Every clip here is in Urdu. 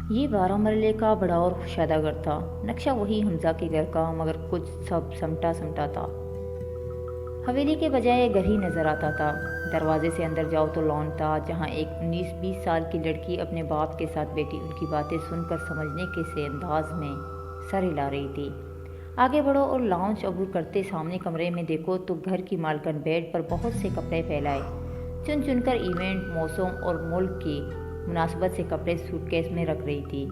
یہ 12 مرلے کا بڑا اور کشادہ گھر تھا۔ نقشہ وہی حمزہ کے گھر کا، مگر کچھ سب سمٹا سمٹا تھا۔ حویلی کے بجائے گھر ہی نظر آتا تھا۔ دروازے سے اندر جاؤ تو لان تھا، جہاں ایک 19-20 سال کی لڑکی اپنے باپ کے ساتھ بیٹھی ان کی باتیں سن کر سمجھنے کے سے انداز میں سر ہلا رہی تھی۔ آگے بڑھو اور لاؤنج عبور کرتے سامنے کمرے میں دیکھو تو گھر کی مالکن بیڈ پر بہت سے کپڑے پھیلائے چن چن کر ایونٹ، موسم اور ملک کی مناسبت سے کپڑے سوٹ کیس میں رکھ رہی تھی۔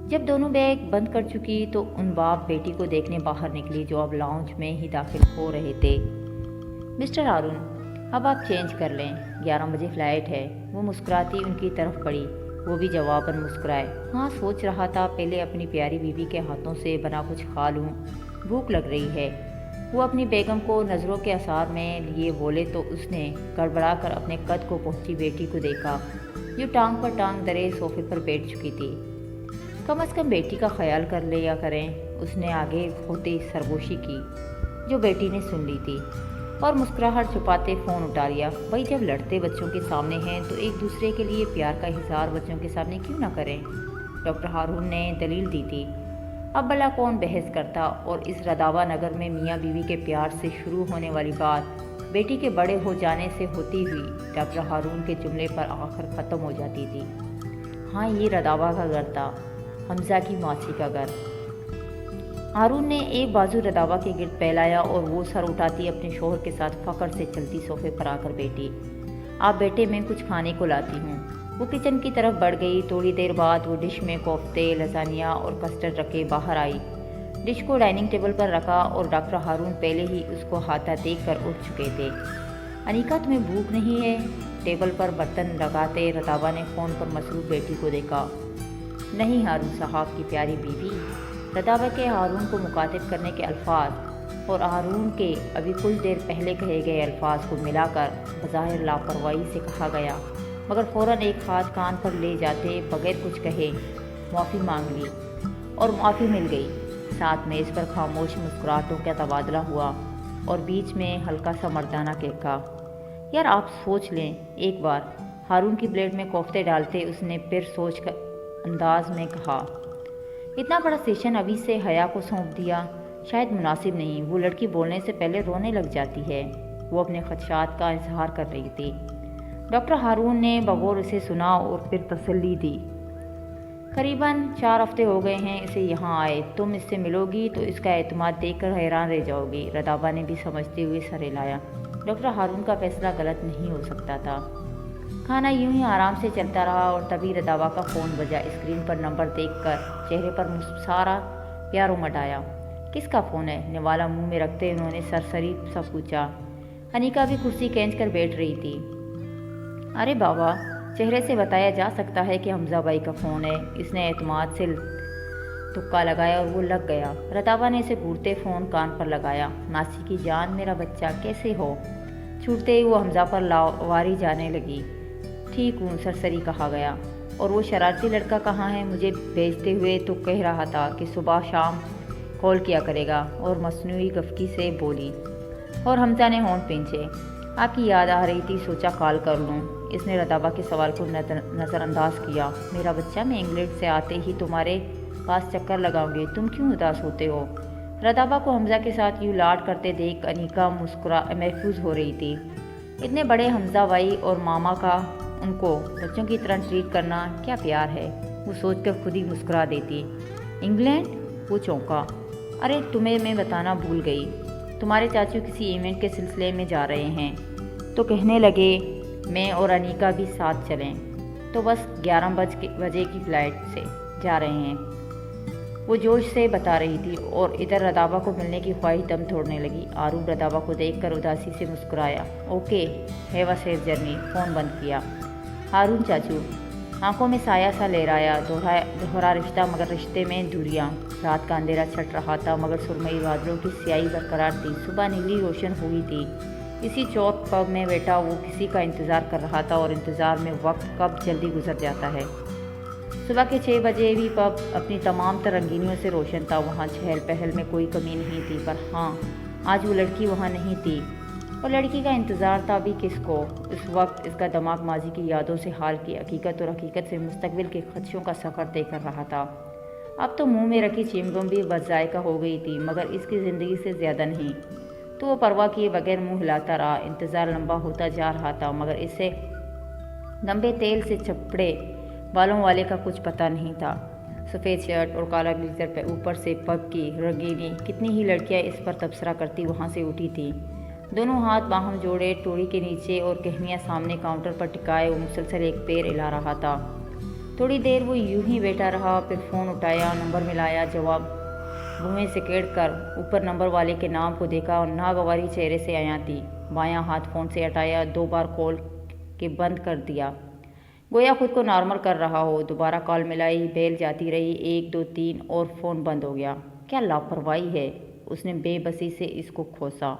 جب دونوں بیگ بند کر چکی تو ان باپ بیٹی کو دیکھنے باہر نکلی جو اب لاؤنج میں ہی داخل ہو رہے تھے۔ مسٹر ہارون، اب آپ چینج کر لیں، 11 بجے فلائٹ ہے۔ وہ مسکراتی ان کی طرف پڑی، وہ بھی جواباً مسکرائے۔ ہاں، سوچ رہا تھا پہلے اپنی پیاری بیوی کے ہاتھوں سے بنا کچھ کھا لوں، بھوک لگ رہی ہے۔ وہ اپنی بیگم کو نظروں کے اثار میں لیے بولے تو اس نے گڑبڑا کر اپنے قد کو پہنچی بیٹی کو دیکھا جو ٹانگ پر ٹانگ درے صوفے پر بیٹھ چکی تھی۔ کم از کم بیٹی کا خیال کر لیا کریں، اس نے آگے ہوتے سرگوشی کی جو بیٹی نے سن لی تھی، اور مسکراہٹ چھپاتے فون اٹھا لیا۔ بھائی، جب لڑتے بچوں کے سامنے ہیں تو ایک دوسرے کے لیے پیار کا اظہار بچوں کے سامنے کیوں نہ کریں؟ ڈاکٹر ہارون نے دلیل دی تھی۔ اب بھلا کون بحث کرتا، اور اس رداوا نگر میں میاں بیوی کے پیار سے شروع ہونے والی بات بیٹی کے بڑے ہو جانے سے ہوتی ہوئی ڈاکٹر ہارون کے جملے پر آخر ختم ہو جاتی تھی۔ ہاں، یہ رداوا کا گھر تھا، حمزہ کی ماسی کا گھر۔ ہارون نے ایک بازو رداوا کے گرد پھیلایا اور وہ سر اٹھاتی اپنے شوہر کے ساتھ فخر سے چلتی صوفے پر آ کر بیٹھی۔ آپ بیٹے، میں کچھ کھانے کو لاتی ہوں۔ وہ کچن کی طرف بڑھ گئی۔ تھوڑی دیر بعد وہ ڈش میں کوفتے، لازانیہ اور کسٹرڈ رکھے باہر آئی۔ ڈش کو ڈائننگ ٹیبل پر رکھا اور ڈاکٹر ہارون پہلے ہی اس کو ہاتھا دیکھ کر اٹھ چکے تھے۔ انیکا، تمہیں بھوک نہیں ہے؟ ٹیبل پر برتن لگاتے رداوا نے فون پر مصروف بیٹی کو دیکھا۔ نہیں ہارون صاحب کی پیاری بیوی، رداوا کے ہارون کو مخاطب کرنے کے الفاظ اور ہارون کے ابھی کچھ دیر پہلے کہے گئے الفاظ کو ملا کر بظاہر لاپرواہی سے کہا گیا، مگر فوراً ایک ہاتھ کان پر لے جاتے بغیر کچھ کہے معافی مانگ لی اور معافی مل گئی۔ ساتھ میز پر خاموش مسکراہٹوں کا تبادلہ ہوا اور بیچ میں ہلکا سا مردانہ کہا، یار آپ سوچ لیں ایک بار۔ ہارون کی پلیٹ میں کوفتے ڈالتے اس نے پھر سوچ کر انداز میں کہا، اتنا بڑا سیشن ابھی سے حیا کو سونپ دیا، شاید مناسب نہیں۔ وہ لڑکی بولنے سے پہلے رونے لگ جاتی ہے۔ وہ اپنے خدشات کا اظہار کر رہی تھی۔ ڈاکٹر ہارون نے بغور اسے سنا اور پھر تسلی دی۔ قریباً 4 ہفتے ہو گئے ہیں اسے یہاں آئے، تم اس سے ملو گی تو اس کا اعتماد دیکھ کر حیران رہ جاؤ گی۔ رداوا نے بھی سمجھتے ہوئے سر ہلایا۔ ڈاکٹر ہارون کا فیصلہ غلط نہیں ہو سکتا تھا۔ کھانا یوں ہی آرام سے چلتا رہا اور تبھی رداوا کا فون بجا۔ اسکرین پر نمبر دیکھ کر چہرے پر سارا پیار امٹ آیا۔ کس کا فون ہے؟ نوالا منہ میں رکھتے انہوں نے سرسری سا پوچھا۔ انیکا بھی کرسی کھینچ کر بیٹھ رہی تھی۔ ارے بابا، چہرے سے بتایا جا سکتا ہے کہ حمزہ بھائی کا فون ہے۔ اس نے اعتماد سے تکا لگایا اور وہ لگ گیا۔ رداوا نے اسے گھورتے فون کان پر لگایا۔ ناسی کی جان، میرا بچہ، کیسے ہو؟ چھوٹتے ہی وہ حمزہ پر لاواری جانے لگی۔ ٹھیک ہوں، سرسری کہا گیا۔ اور وہ شرارتی لڑکا کہاں ہے؟ مجھے بھیجتے ہوئے تو کہہ رہا تھا کہ صبح شام کال کیا کرے گا، اور مصنوعی گفکی سے بولی۔ اور حمزہ نے ہونٹ پینچھے۔ آپ کی یاد آ رہی تھی، سوچا کال کر لوں۔ اس نے رداوا کے سوال کو نظر انداز کیا۔ میرا بچہ، میں انگلینڈ سے آتے ہی تمہارے پاس چکر لگاؤں گی، تم کیوں اداس ہوتے ہو؟ رداوا کو حمزہ کے ساتھ یوں لاڈ کرتے دیکھ انیکا محفوظ ہو رہی تھی۔ اتنے بڑے حمزہ بھائی اور ماما کا ان کو بچوں کی طرح ٹریٹ کرنا کیا پیار ہے؟ وہ سوچ کر خود ہی مسکرا دیتی۔ انگلینڈ؟ وہ چونکا۔ ارے تمہیں میں بتانا بھول گئی، تمہارے چاچو کسی ایونٹ کے سلسلے میں جا رہے ہیں، تو کہنے لگے میں اور انیکا بھی ساتھ چلیں، تو بس 11 بجے کی فلائٹ سے جا رہے ہیں، وہ جوش سے بتا رہی تھی۔ اور ادھر رداوا کو ملنے کی خواہش دم توڑنے لگی۔ آروم رداوا کو دیکھ کر اداسی سے مسکرایا۔ Okay, have a safe journey. Phone بند کیا۔ ہارون چاچو، آنکھوں میں سایہ سا لہرایا، دوہرا رشتہ مگر رشتے میں دوریاں۔ رات کا اندھیرا چھٹ رہا تھا مگر سرمئی بادلوں کی سیاہی برقرار تھی۔ صبح نگلی روشن ہوئی تھی۔ اسی چوک پب میں بیٹھا وہ کسی کا انتظار کر رہا تھا، اور انتظار میں وقت کب جلدی گزر جاتا ہے۔ صبح کے 6 بجے بھی پب اپنی تمام تر رنگینیوں سے روشن تھا۔ وہاں چہل پہل میں کوئی کمی نہیں تھی، پر ہاں، آج وہ لڑکی وہاں نہیں تھی اور لڑکی کا انتظار تھا بھی کس کو؟ اس وقت اس کا دماغ ماضی کی یادوں سے حال کی حقیقت اور حقیقت سے مستقبل کے خدشوں کا سفر طے کر رہا تھا۔ اب تو منہ میں رکھی چیمگم بھی بس ذائقہ ہو گئی تھی، مگر اس کی زندگی سے زیادہ نہیں۔ تو وہ پرواہ کیے بغیر منہ ہلاتا رہا۔ انتظار لمبا ہوتا جا رہا تھا، مگر اسے لمبے تیل سے چپڑے بالوں والے کا کچھ پتہ نہیں تھا۔ سفید شرٹ اور کالا بلیزر پہ اوپر سے پگ کی رنگینی، کتنی ہی لڑکیاں اس پر تبصرہ کرتی وہاں سے اٹھی تھیں، دونوں ہاتھ باہم جوڑے ٹوڑی کے نیچے اور کہنیاں سامنے کاؤنٹر پر ٹکائے وہ مسلسل ایک پیر ہلا رہا تھا۔ تھوڑی دیر وہ یوں ہی بیٹھا رہا، پھر فون اٹھایا، نمبر ملایا، جواب بھویں سے کیڑ کر اوپر نمبر والے کے نام کو دیکھا اور ناگواری چہرے سے آیا تھی۔ بایاں ہاتھ فون سے ہٹایا، 2 بار کال کے بند کر دیا، گویا خود کو نارمل کر رہا ہو۔ دوبارہ کال ملائی، بیل جاتی رہی، 1 2 3 اور فون بند ہو گیا۔ کیا لاپرواہی ہے، اس نے بے بسی سے اس کو کوسا۔